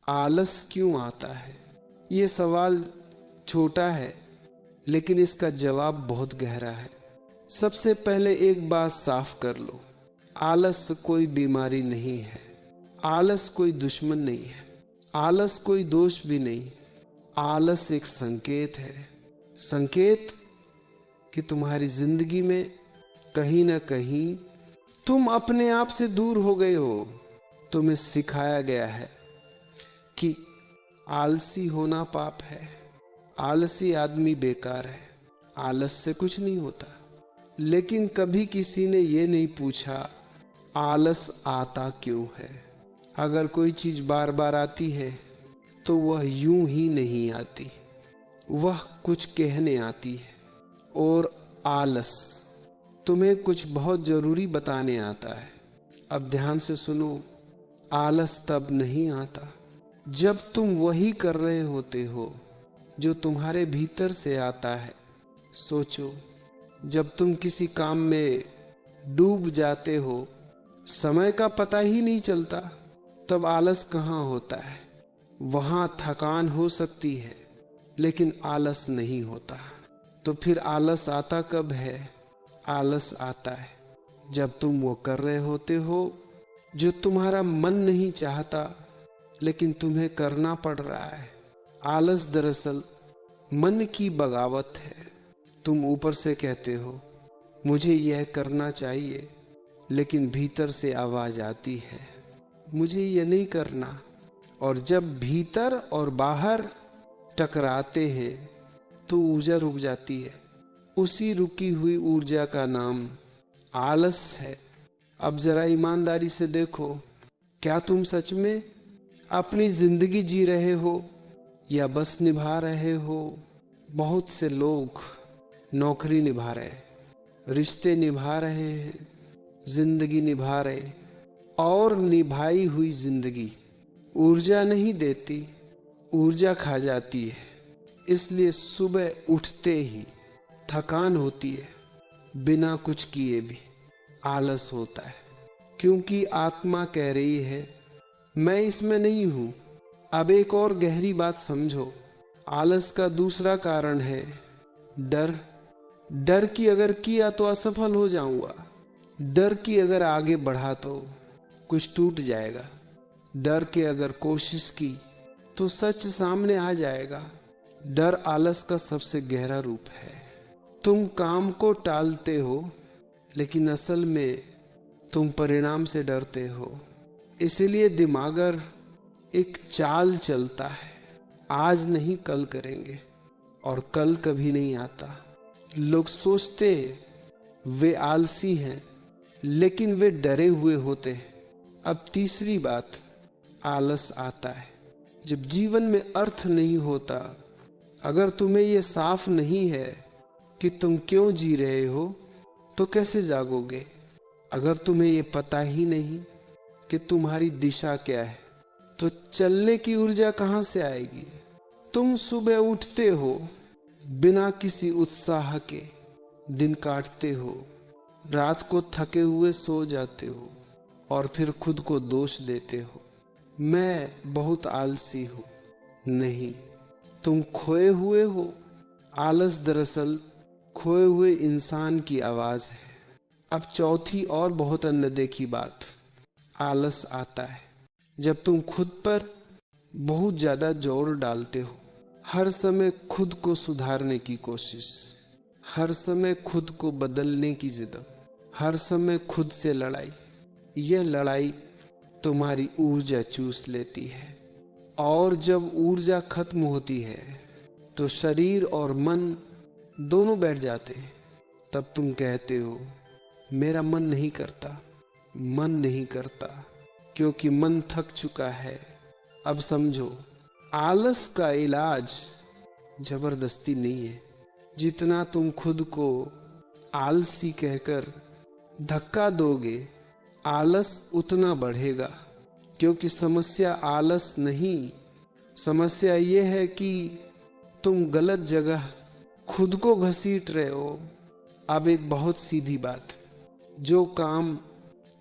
आलस क्यों आता है? ये सवाल छोटा है लेकिन इसका जवाब बहुत गहरा है। सबसे पहले एक बात साफ कर लो, आलस कोई बीमारी नहीं है, आलस कोई दुश्मन नहीं है, आलस कोई दोष भी नहीं। आलस एक संकेत है, संकेत कि तुम्हारी जिंदगी में कहीं ना कहीं तुम अपने आप से दूर हो गए हो। तुम्हें सिखाया गया है कि आलसी होना पाप है, आलसी आदमी बेकार है, आलस से कुछ नहीं होता। लेकिन कभी किसी ने ये नहीं पूछा आलस आता क्यों है। अगर कोई चीज बार बार आती है तो वह यूं ही नहीं आती, वह कुछ कहने आती है। और आलस तुम्हें कुछ बहुत जरूरी बताने आता है। अब ध्यान से सुनो, आलस तब नहीं आता जब तुम वही कर रहे होते हो जो तुम्हारे भीतर से आता है। सोचो, जब तुम किसी काम में डूब जाते हो, समय का पता ही नहीं चलता, तब आलस कहाँ होता है? वहां थकान हो सकती है लेकिन आलस नहीं होता। तो फिर आलस आता कब है? आलस आता है जब तुम वो कर रहे होते हो जो तुम्हारा मन नहीं चाहता लेकिन तुम्हें करना पड़ रहा है। आलस दरअसल मन की बगावत है। तुम ऊपर से कहते हो मुझे यह करना चाहिए, लेकिन भीतर से आवाज आती है मुझे यह नहीं करना। और जब भीतर और बाहर टकराते हैं तो ऊर्जा रुक जाती है। उसी रुकी हुई ऊर्जा का नाम आलस है। अब जरा ईमानदारी से देखो, क्या तुम सच में अपनी जिंदगी जी रहे हो या बस निभा रहे हो? बहुत से लोग नौकरी निभा रहे, रिश्ते निभा रहे हैं, जिंदगी निभा रहे, और निभाई हुई जिंदगी ऊर्जा नहीं देती, ऊर्जा खा जाती है। इसलिए सुबह उठते ही थकान होती है, बिना कुछ किए भी आलस होता है, क्योंकि आत्मा कह रही है मैं इसमें नहीं हूं। अब एक और गहरी बात समझो, आलस का दूसरा कारण है डर। डर की अगर किया तो असफल हो जाऊंगा, डर की अगर आगे बढ़ा तो कुछ टूट जाएगा, डर के अगर कोशिश की तो सच सामने आ जाएगा। डर आलस का सबसे गहरा रूप है। तुम काम को टालते हो लेकिन असल में तुम परिणाम से डरते हो। इसलिए दिमागर एक चाल चलता है, आज नहीं कल करेंगे, और कल कभी नहीं आता। लोग सोचते वे आलसी हैं लेकिन वे डरे हुए होते हैं। अब तीसरी बात, आलस आता है जब जीवन में अर्थ नहीं होता। अगर तुम्हें यह साफ नहीं है कि तुम क्यों जी रहे हो तो कैसे जागोगे? अगर तुम्हें यह पता ही नहीं कि तुम्हारी दिशा क्या है तो चलने की ऊर्जा कहां से आएगी? तुम सुबह उठते हो बिना किसी उत्साह के, दिन काटते हो, रात को थके हुए सो जाते हो और फिर खुद को दोष देते हो, मैं बहुत आलसी हूं। नहीं, तुम खोए हुए हो। आलस दरअसल खोए हुए इंसान की आवाज है। अब चौथी और बहुत अनदेखी बात, आलस आता है जब तुम खुद पर बहुत ज्यादा जोर डालते हो। हर समय खुद को सुधारने की कोशिश, हर समय खुद को बदलने की जिद, हर समय खुद से लड़ाई। यह लड़ाई तुम्हारी ऊर्जा चूस लेती है, और जब ऊर्जा खत्म होती है तो शरीर और मन दोनों बैठ जाते हैं। तब तुम कहते हो मेरा मन नहीं करता, मन नहीं करता, क्योंकि मन थक चुका है। अब समझो, आलस का इलाज जबरदस्ती नहीं है। जितना तुम खुद को आलसी कहकर धक्का दोगे, आलस उतना बढ़ेगा। क्योंकि समस्या आलस नहीं, समस्या यह है कि तुम गलत जगह खुद को घसीट रहे हो। अब एक बहुत सीधी बात, जो काम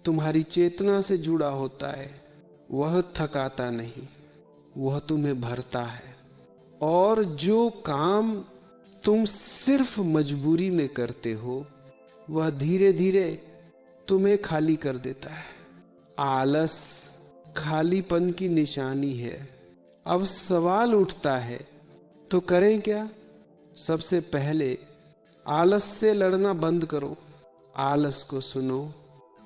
तुम्हारी चेतना से जुड़ा होता है वह थकाता नहीं, वह तुम्हें भरता है, और जो काम तुम सिर्फ मजबूरी में करते हो वह धीरे धीरे तुम्हें खाली कर देता है। आलस खालीपन की निशानी है। अब सवाल उठता है तो करें क्या? सबसे पहले आलस से लड़ना बंद करो। आलस को सुनो,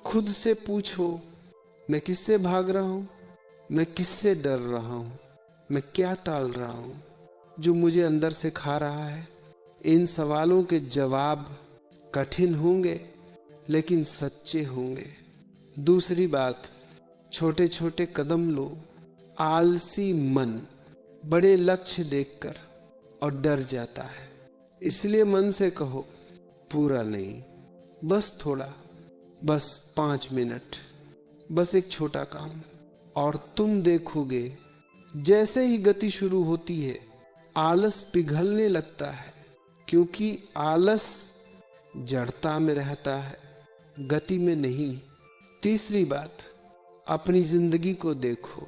खुद से पूछो, मैं किससे भाग रहा हूं? मैं किससे डर रहा हूं? मैं क्या टाल रहा हूं जो मुझे अंदर से खा रहा है? इन सवालों के जवाब कठिन होंगे लेकिन सच्चे होंगे। दूसरी बात, छोटे छोटे कदम लो। आलसी मन बड़े लक्ष्य देखकर और डर जाता है, इसलिए मन से कहो पूरा नहीं, बस थोड़ा, बस 5 मिनट, बस एक छोटा काम। और तुम देखोगे जैसे ही गति शुरू होती है आलस पिघलने लगता है, क्योंकि आलस जड़ता में रहता है, गति में नहीं। तीसरी बात, अपनी जिंदगी को देखो।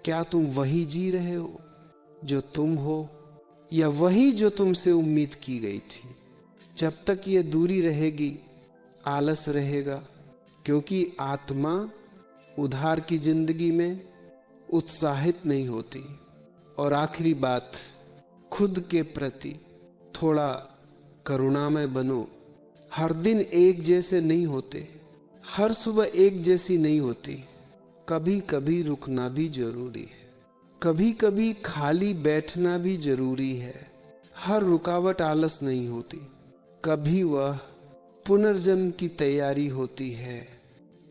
क्या तुम वही जी रहे हो जो तुम हो, या वही जो तुमसे उम्मीद की गई थी? जब तक ये दूरी रहेगी आलस रहेगा, क्योंकि आत्मा उधार की जिंदगी में उत्साहित नहीं होती। और आखिरी बात, खुद के प्रति थोड़ा करुणामय बनो। हर दिन एक जैसे नहीं होते, हर सुबह एक जैसी नहीं होती। कभी कभी रुकना भी जरूरी है, कभी कभी खाली बैठना भी जरूरी है। हर रुकावट आलस नहीं होती, कभी वह पुनर्जन्म की तैयारी होती है।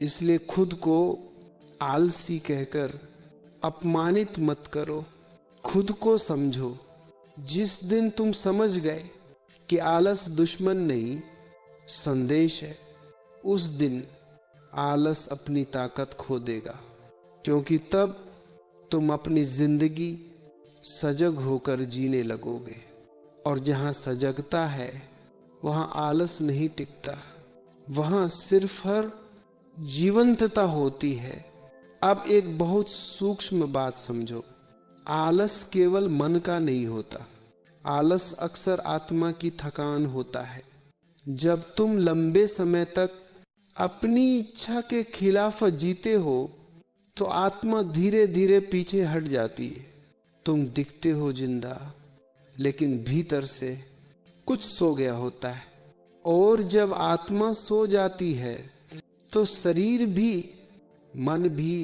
इसलिए खुद को आलसी कहकर अपमानित मत करो, खुद को समझो। जिस दिन तुम समझ गए कि आलस दुश्मन नहीं संदेश है, उस दिन आलस अपनी ताकत खो देगा, क्योंकि तब तुम अपनी जिंदगी सजग होकर जीने लगोगे। और जहां सजगता है वहां आलस नहीं टिकता, वहां सिर्फ हर जीवंतता होती है। अब एक बहुत सूक्ष्म बात समझो, आलस केवल मन का नहीं होता, आलस अक्सर आत्मा की थकान होता है। जब तुम लंबे समय तक अपनी इच्छा के खिलाफ जीते हो तो आत्मा धीरे धीरे पीछे हट जाती है। तुम दिखते हो जिंदा, लेकिन भीतर से कुछ सो गया होता है। और जब आत्मा सो जाती है तो शरीर भी मन भी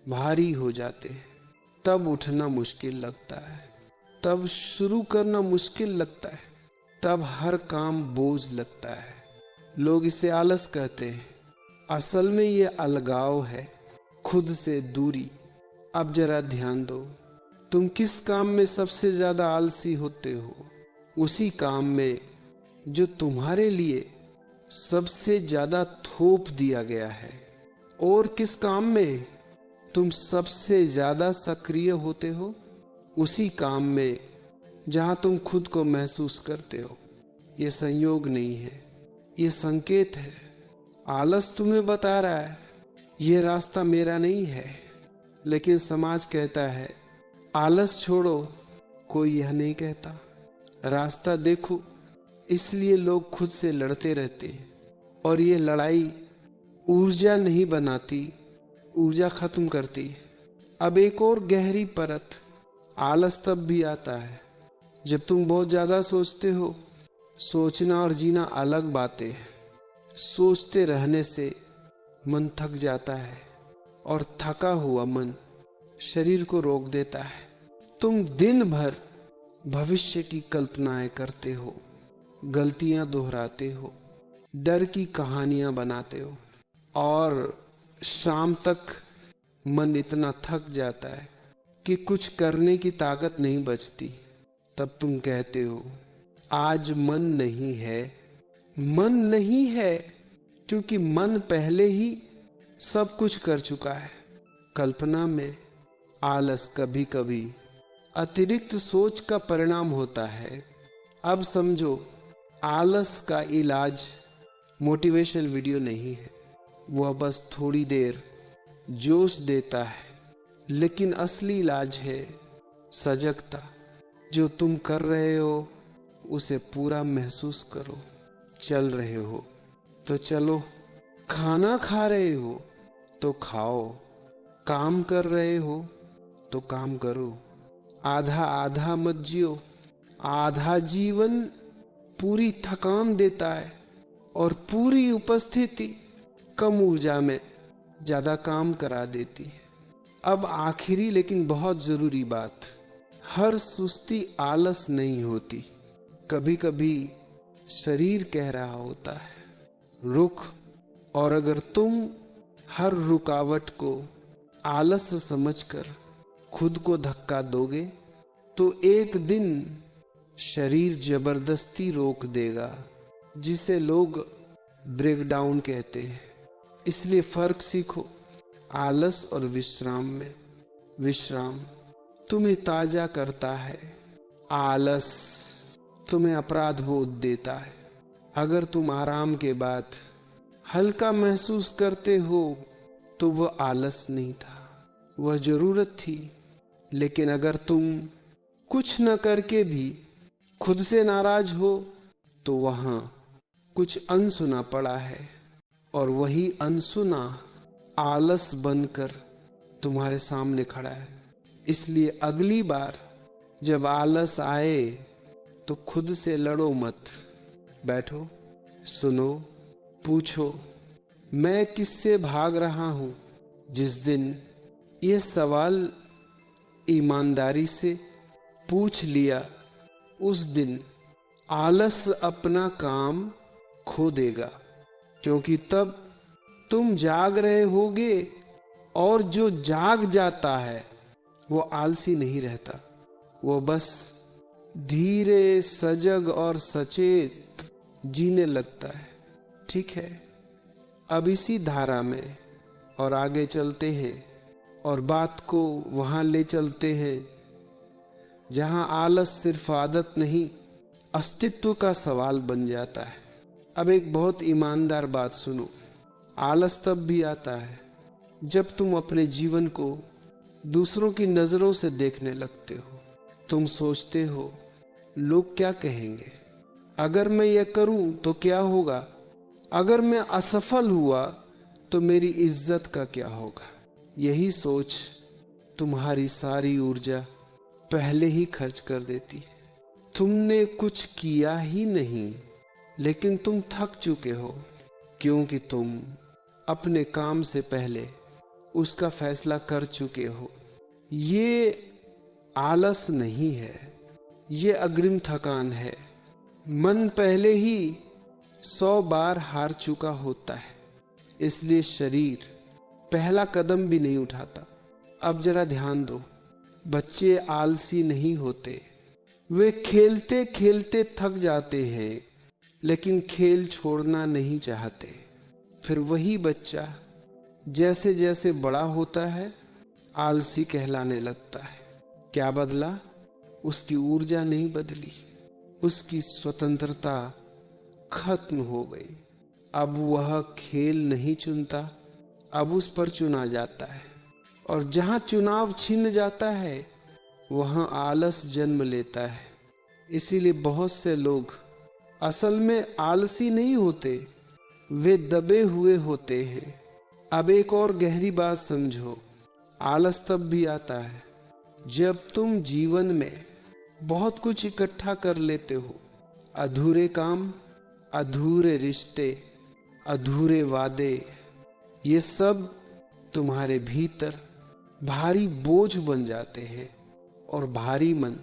भारी हो जाते हैं। तब उठना मुश्किल लगता है, तब शुरू करना मुश्किल लगता है, तब हर काम बोझ लगता है। लोग इसे आलस कहते हैं, असल में ये अलगाव है, खुद से दूरी। अब जरा ध्यान दो, तुम किस काम में सबसे ज्यादा आलसी होते हो? उसी काम में जो तुम्हारे लिए सबसे ज्यादा थोप दिया गया है। और किस काम में तुम सबसे ज्यादा सक्रिय होते हो? उसी काम में जहां तुम खुद को महसूस करते हो। ये संयोग नहीं है, ये संकेत है। आलस तुम्हें बता रहा है ये रास्ता मेरा नहीं है, लेकिन समाज कहता है आलस छोड़ो, कोई यह नहीं कहता रास्ता देखो। इसलिए लोग खुद से लड़ते रहते हैं, और ये लड़ाई ऊर्जा नहीं बनाती, ऊर्जा खत्म करती है। अब एक और गहरी परत, आलस तब भी आता है जब तुम बहुत ज्यादा सोचते हो। सोचना और जीना अलग बातें हैं। सोचते रहने से मन थक जाता है, और थका हुआ मन शरीर को रोक देता है। तुम दिन भर भविष्य की कल्पनाएं करते हो, गलतियां दोहराते हो, डर की कहानियां बनाते हो, और शाम तक मन इतना थक जाता है कि कुछ करने की ताकत नहीं बचती। तब तुम कहते हो आज मन नहीं है। मन नहीं है क्योंकि मन पहले ही सब कुछ कर चुका है। कल्पना में आलस कभी कभी अतिरिक्त सोच का परिणाम होता है। अब समझो, आलस का इलाज मोटिवेशनल वीडियो नहीं है, वह बस थोड़ी देर जोश देता है, लेकिन असली इलाज है सजगता। जो तुम कर रहे हो उसे पूरा महसूस करो। चल रहे हो तो चलो, खाना खा रहे हो तो खाओ, काम कर रहे हो तो काम करो। आधा आधा मत जियो। आधा जीवन पूरी थकान देता है और पूरी उपस्थिति कम ऊर्जा में ज्यादा काम करा देती है। अब आखिरी लेकिन बहुत जरूरी बात, हर सुस्ती आलस नहीं होती। कभी कभी शरीर कह रहा होता है रुक, और अगर तुम हर रुकावट को आलस समझकर खुद को धक्का दोगे तो एक दिन शरीर जबरदस्ती रोक देगा, जिसे लोग ब्रेकडाउन कहते हैं। इसलिए फर्क सीखो आलस और विश्राम में। विश्राम तुम्हें ताजा करता है, आलस तुम्हें अपराध बोध देता है। अगर तुम आराम के बाद हल्का महसूस करते हो तो वह आलस नहीं था, वह जरूरत थी। लेकिन अगर तुम कुछ न करके भी खुद से नाराज हो तो वहां कुछ अनसुना पड़ा है, और वही अनसुना आलस बनकर तुम्हारे सामने खड़ा है। इसलिए अगली बार जब आलस आए तो खुद से लड़ो मत। बैठो, सुनो, पूछो मैं किससे भाग रहा हूं। जिस दिन ये सवाल ईमानदारी से पूछ लिया उस दिन आलस अपना काम खो देगा, क्योंकि तब तुम जाग रहे होगे, और जो जाग जाता है वो आलसी नहीं रहता, वो बस धीरे सजग और सचेत जीने लगता है। ठीक है, अब इसी धारा में और आगे चलते हैं और बात को वहां ले चलते हैं जहां आलस सिर्फ आदत नहीं, अस्तित्व का सवाल बन जाता है। अब एक बहुत ईमानदार बात सुनो, आलस तब भी आता है जब तुम अपने जीवन को दूसरों की नजरों से देखने लगते हो। तुम सोचते हो लोग क्या कहेंगे, अगर मैं यह करूं तो क्या होगा, अगर मैं असफल हुआ तो मेरी इज्जत का क्या होगा। यही सोच तुम्हारी सारी ऊर्जा पहले ही खर्च कर देती है। तुमने कुछ किया ही नहीं, लेकिन तुम थक चुके हो, क्योंकि तुम अपने काम से पहले उसका फैसला कर चुके हो। ये आलस नहीं है, ये अग्रिम थकान है। मन पहले ही 100 बार हार चुका होता है, इसलिए शरीर पहला कदम भी नहीं उठाता। अब जरा ध्यान दो, बच्चे आलसी नहीं होते, वे खेलते खेलते थक जाते हैं, लेकिन खेल छोड़ना नहीं चाहते। फिर वही बच्चा जैसे जैसे बड़ा होता है आलसी कहलाने लगता है। क्या बदला? उसकी ऊर्जा नहीं बदली, उसकी स्वतंत्रता खत्म हो गई। अब वह खेल नहीं चुनता, अब उस पर चुना जाता है, और जहां चुनाव छिन जाता है वहां आलस जन्म लेता है। इसीलिए बहुत से लोग असल में आलसी नहीं होते, वे दबे हुए होते हैं। अब एक और गहरी बात समझो, आलस तब भी आता है जब तुम जीवन में बहुत कुछ इकट्ठा कर लेते हो। अधूरे काम, अधूरे रिश्ते, अधूरे वादे, ये सब तुम्हारे भीतर भारी बोझ बन जाते हैं, और भारी मन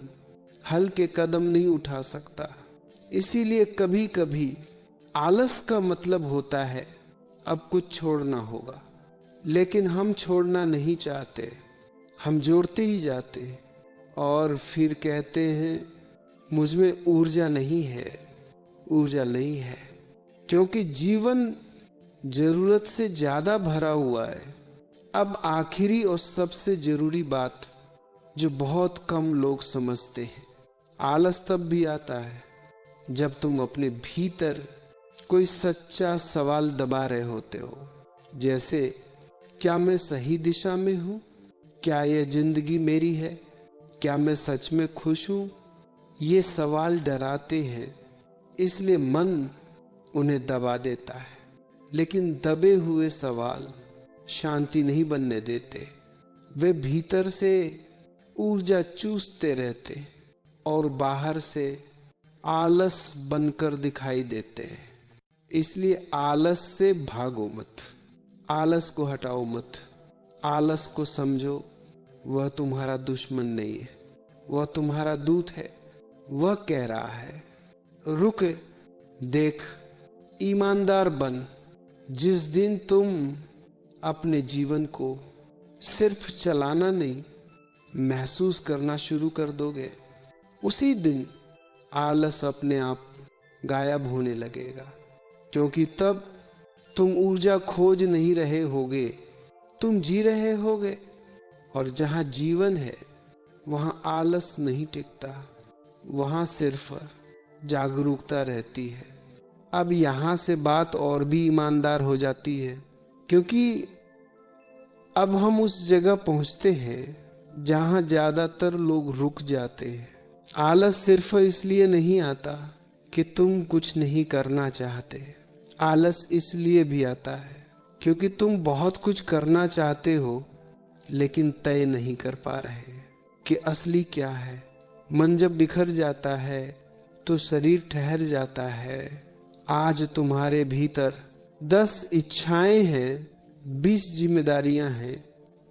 हल्के कदम नहीं उठा सकता। इसीलिए कभी कभी आलस का मतलब होता है अब कुछ छोड़ना होगा, लेकिन हम छोड़ना नहीं चाहते, हम जोड़ते ही जाते हैं और फिर कहते हैं मुझ में ऊर्जा नहीं है, ऊर्जा नहीं है, क्योंकि जीवन जरूरत से ज्यादा भरा हुआ है। अब आखिरी और सबसे जरूरी बात जो बहुत कम लोग समझते हैं, आलस तब भी आता है जब तुम अपने भीतर कोई सच्चा सवाल दबा रहे होते हो, जैसे क्या मैं सही दिशा में हूं क्या यह जिंदगी मेरी है? क्या मैं सच में खुश हूं? ये सवाल डराते हैं, इसलिए मन उन्हें दबा देता है। लेकिन दबे हुए सवाल शांति नहीं बनने देते, वे भीतर से ऊर्जा चूसते रहते और बाहर से आलस बनकर दिखाई देते हैं। इसलिए आलस से भागो मत, आलस को हटाओ मत। आलस को समझो, वह तुम्हारा दुश्मन नहीं है, वह तुम्हारा दूत है। वह कह रहा है रुक, देख, ईमानदार बन। जिस दिन तुम अपने जीवन को सिर्फ चलाना नहीं, महसूस करना शुरू कर दोगे, उसी दिन आलस अपने आप गायब होने लगेगा। क्योंकि तब तुम ऊर्जा खोज नहीं रहे होगे, तुम जी रहे होगे। और जहां जीवन है वहां आलस नहीं टिकता, वहां सिर्फ जागरूकता रहती है। अब यहां से बात और भी ईमानदार हो जाती है, क्योंकि अब हम उस जगह पहुंचते हैं जहां ज्यादातर लोग रुक जाते हैं। आलस सिर्फ इसलिए नहीं आता कि तुम कुछ नहीं करना चाहते, आलस इसलिए भी आता है क्योंकि तुम बहुत कुछ करना चाहते हो लेकिन तय नहीं कर पा रहे कि असली क्या है। मन जब बिखर जाता है तो शरीर ठहर जाता है। आज तुम्हारे भीतर 10 इच्छाएं हैं, 20 जिम्मेदारियां हैं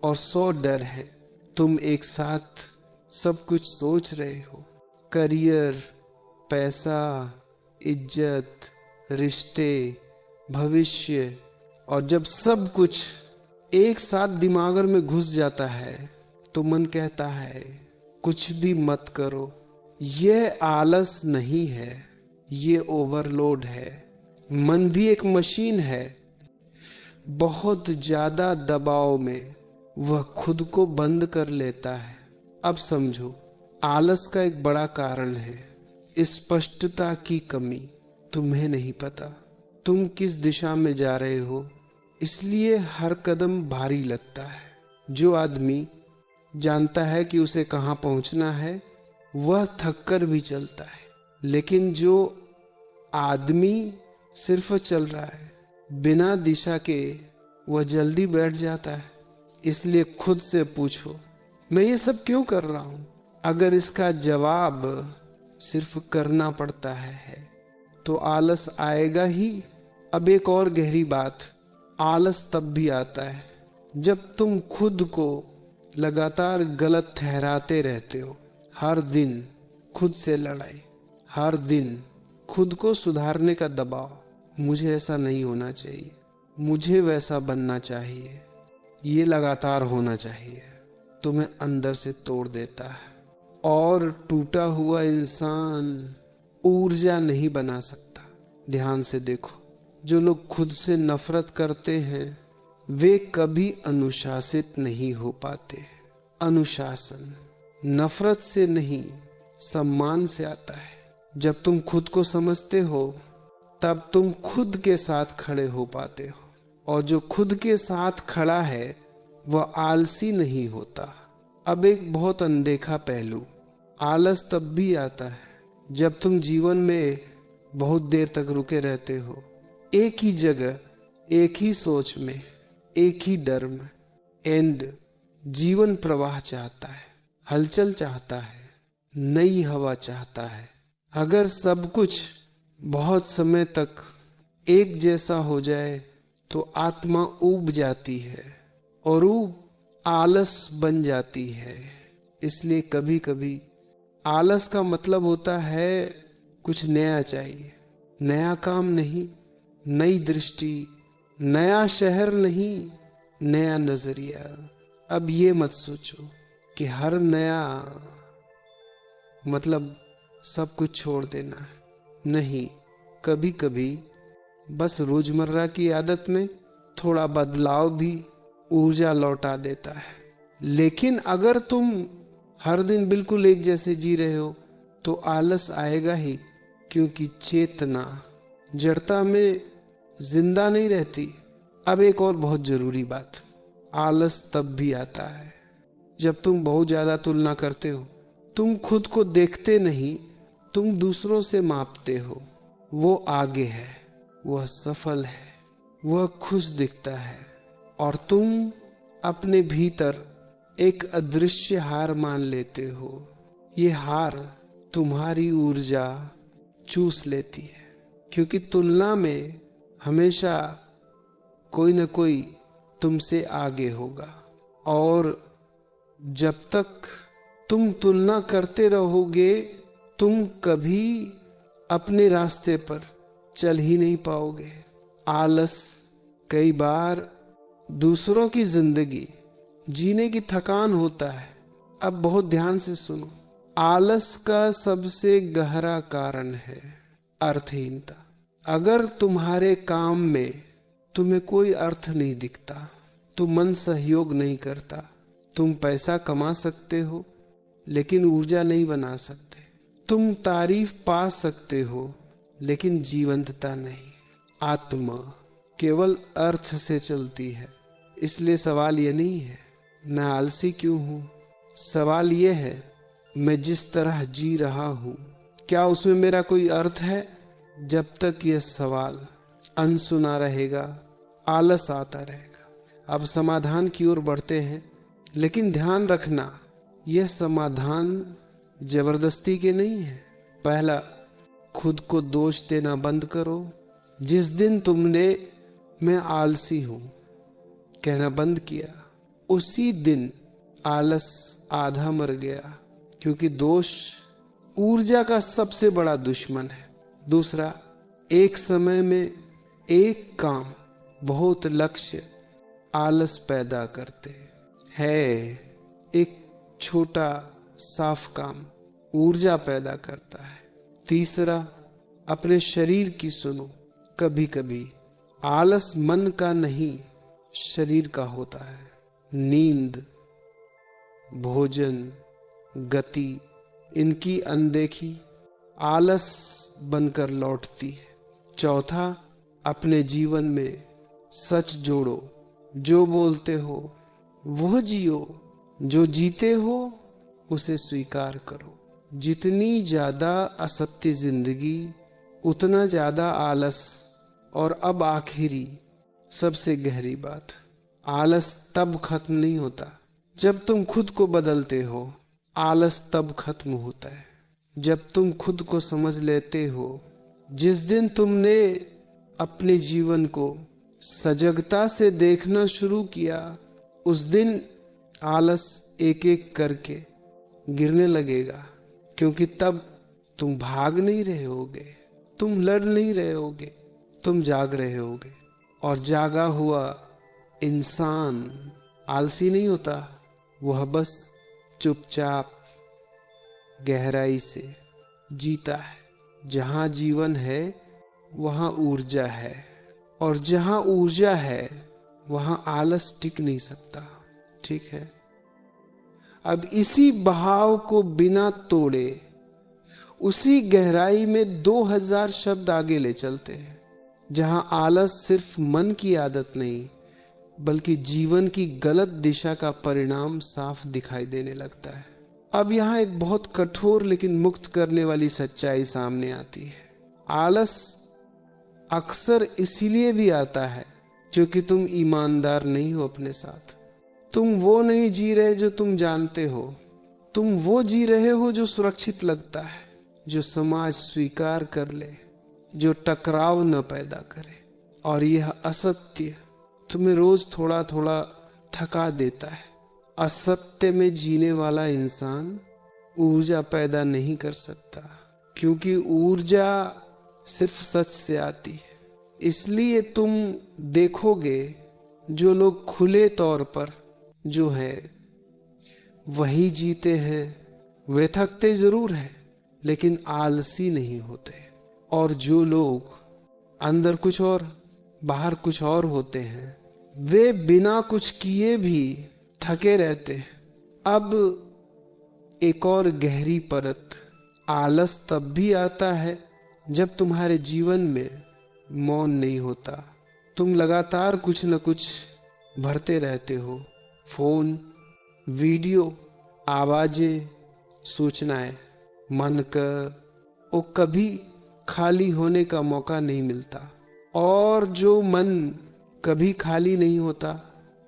और 100 डर है। तुम एक साथ सब कुछ सोच रहे हो, करियर, पैसा, इज्जत, रिश्ते, भविष्य। और जब सब कुछ एक साथ दिमाग में घुस जाता है तो मन कहता है कुछ भी मत करो। यह आलस नहीं है, ये ओवरलोड है। मन भी एक मशीन है, बहुत ज्यादा दबाव में वह खुद को बंद कर लेता है। अब समझो, आलस का एक बड़ा कारण है स्पष्टता की कमी। तुम्हें नहीं पता तुम किस दिशा में जा रहे हो, इसलिए हर कदम भारी लगता है। जो आदमी जानता है कि उसे कहाँ पहुंचना है वह थककर भी चलता है, लेकिन जो आदमी सिर्फ चल रहा है बिना दिशा के, वह जल्दी बैठ जाता है। इसलिए खुद से पूछो, मैं ये सब क्यों कर रहा हूं? अगर इसका जवाब सिर्फ करना पड़ता है तो आलस आएगा ही। अब एक और गहरी बात, आलस तब भी आता है जब तुम खुद को लगातार गलत ठहराते रहते हो। हर दिन खुद से लड़ाई, हर दिन खुद को सुधारने का दबाव। मुझे ऐसा नहीं होना चाहिए, मुझे वैसा बनना चाहिए, ये लगातार होना चाहिए, तुम्हें अंदर से तोड़ देता है। और टूटा हुआ इंसान ऊर्जा नहीं बना सकता। ध्यान से देखो, जो लोग खुद से नफरत करते हैं वे कभी अनुशासित नहीं हो पाते। अनुशासन नफरत से नहीं, सम्मान से आता है। जब तुम खुद को समझते हो तब तुम खुद के साथ खड़े हो पाते हो, और जो खुद के साथ खड़ा है वह आलसी नहीं होता। अब एक बहुत अनदेखा पहलू, आलस तब भी आता है जब तुम जीवन में बहुत देर तक रुके रहते हो, एक ही जगह, एक ही सोच में, एक ही डर में। एंड जीवन प्रवाह चाहता है, हलचल चाहता है, नई हवा चाहता है। अगर सब कुछ बहुत समय तक एक जैसा हो जाए तो आत्मा ऊब जाती है और ऊब आलस बन जाती है। इसलिए कभी कभी आलस का मतलब होता है कुछ नया चाहिए। नया काम नहीं, नई दृष्टि, नया शहर नहीं, नया नजरिया। अब ये मत सोचो कि हर नया मतलब सब कुछ छोड़ देना है। नहीं, कभी कभी बस रोजमर्रा की आदत में थोड़ा बदलाव भी ऊर्जा लौटा देता है। लेकिन अगर तुम हर दिन बिल्कुल एक जैसे जी रहे हो तो आलस आएगा ही, क्योंकि चेतना जड़ता में जिंदा नहीं रहती। अब एक और बहुत जरूरी बात, आलस तब भी आता है जब तुम बहुत ज्यादा तुलना करते हो। तुम खुद को देखते नहीं, तुम दूसरों से मापते हो। वो आगे है, वह सफल है, वह खुश दिखता है, और तुम अपने भीतर एक अदृश्य हार मान लेते हो। ये हार तुम्हारी ऊर्जा चूस लेती है, क्योंकि तुलना में हमेशा कोई न कोई तुमसे आगे होगा। और जब तक तुम तुलना करते रहोगे, तुम कभी अपने रास्ते पर चल ही नहीं पाओगे। आलस कई बार दूसरों की जिंदगी जीने की थकान होता है। अब बहुत ध्यान से सुनो, आलस का सबसे गहरा कारण है अर्थहीनता। अगर तुम्हारे काम में तुम्हें कोई अर्थ नहीं दिखता, तो मन सहयोग नहीं करता। तुम पैसा कमा सकते हो लेकिन ऊर्जा नहीं बना सकते। तुम तारीफ पा सकते हो लेकिन जीवंतता नहीं। आत्मा केवल अर्थ से चलती है। इसलिए सवाल यह नहीं है मैं आलसी क्यों हूं, सवाल यह है मैं जिस तरह जी रहा हूं क्या उसमें मेरा कोई अर्थ है। जब तक यह सवाल अनसुना रहेगा, आलस आता रहेगा। अब समाधान की ओर बढ़ते हैं, लेकिन ध्यान रखना यह समाधान जबरदस्ती के नहीं है। पहला, खुद को दोष देना बंद करो। जिस दिन तुमने मैं आलसी हूं कहना बंद किया, उसी दिन आलस आधा मर गया, क्योंकि दोष ऊर्जा का सबसे बड़ा दुश्मन है। दूसरा, एक समय में एक काम, बहुत लक्ष्य आलस पैदा करते हैं। एक छोटा साफ काम ऊर्जा पैदा करता है। तीसरा, अपने शरीर की सुनो। कभी कभी आलस मन का नहीं, शरीर का होता है। नींद, भोजन, गति, इनकी अनदेखी आलस बनकर लौटती है। चौथा, अपने जीवन में सच जोड़ो। जो बोलते हो वो जियो, जो जीते हो उसे स्वीकार करो। जितनी ज्यादा असत्य जिंदगी उतना ज्यादा आलस। और अब आखिरी सबसे गहरी बात, आलस तब खत्म नहीं होता जब तुम खुद को बदलते हो। आलस तब खत्म होता है जब तुम खुद को समझ लेते हो। जिस दिन तुमने अपने जीवन को सजगता से देखना शुरू किया, उस दिन आलस एक एक करके गिरने लगेगा, क्योंकि तब तुम भाग नहीं रहे होगे, तुम लड़ नहीं रहे होगे, तुम जाग रहे होगे। और जागा हुआ इंसान आलसी नहीं होता, वह बस चुपचाप गहराई से जीता है। जहां जीवन है वहां ऊर्जा है, और जहां ऊर्जा है वहां आलस टिक नहीं सकता। ठीक है, अब इसी बहाव को बिना तोड़े उसी गहराई में 2000 शब्द आगे ले चलते हैं, जहां आलस सिर्फ मन की आदत नहीं बल्कि जीवन की गलत दिशा का परिणाम साफ दिखाई देने लगता है। अब यहां एक बहुत कठोर लेकिन मुक्त करने वाली सच्चाई सामने आती है। आलस अक्सर इसीलिए भी आता है क्योंकि तुम ईमानदार नहीं हो अपने साथ। तुम वो नहीं जी रहे जो तुम जानते हो, तुम वो जी रहे हो जो सुरक्षित लगता है, जो समाज स्वीकार कर ले, जो टकराव न पैदा करे। और यह असत्य तुम्हें रोज थोड़ा थोड़ा थका देता है। असत्य में जीने वाला इंसान ऊर्जा पैदा नहीं कर सकता, क्योंकि ऊर्जा सिर्फ सच से आती है। इसलिए तुम देखोगे जो लोग खुले तौर पर जो है वही जीते हैं, वे थकते जरूर हैं लेकिन आलसी नहीं होते। और जो लोग अंदर कुछ और बाहर कुछ और होते हैं, वे बिना कुछ किए भी थके रहते हैं। अब एक और गहरी परत, आलस तब भी आता है जब तुम्हारे जीवन में मौन नहीं होता। तुम लगातार कुछ न कुछ भरते रहते हो। फोन, वीडियो, आवाजें, सूचनाएं, मन का वो कभी खाली होने का मौका नहीं मिलता। और जो मन कभी खाली नहीं होता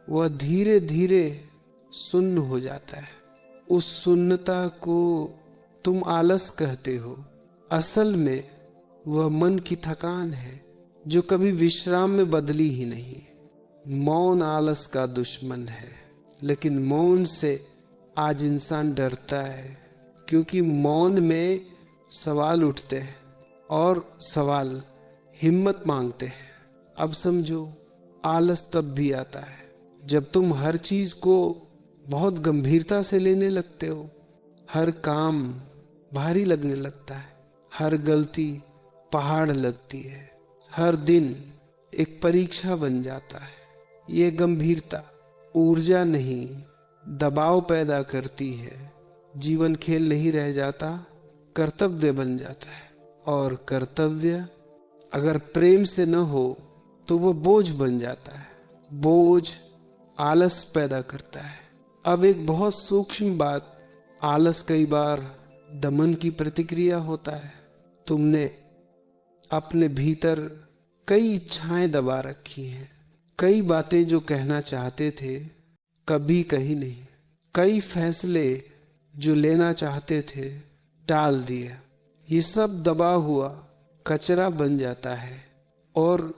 वह धीरे धीरे सुन्न हो जाता है। उस सुन्नता को तुम आलस कहते हो, असल में वह मन की थकान है जो कभी विश्राम में बदली ही नहीं। मौन आलस का दुश्मन है, लेकिन मौन से आज इंसान डरता है, क्योंकि मौन में सवाल उठते हैं और सवाल हिम्मत मांगते हैं। अब समझो, आलस तब भी आता है जब तुम हर चीज को बहुत गंभीरता से लेने लगते हो। हर काम भारी लगने लगता है, हर गलती पहाड़ लगती है, हर दिन एक परीक्षा बन जाता है। ये गंभीरता ऊर्जा नहीं, दबाव पैदा करती है। जीवन खेल नहीं रह जाता, कर्तव्य बन जाता है। और कर्तव्य अगर प्रेम से न हो तो वो बोझ बन जाता है। बोझ आलस पैदा करता है। अब एक बहुत सूक्ष्म बात, आलस कई बार दमन की प्रतिक्रिया होता है। तुमने अपने भीतर कई इच्छाएं दबा रखी हैं, कई बातें जो कहना चाहते थे कभी कही नहीं, कई फैसले जो लेना चाहते थे टाल दिए। ये सब दबा हुआ कचरा बन जाता है, और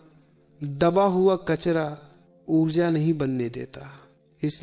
दबा हुआ कचरा ऊर्जा नहीं बनने देता। इसलिए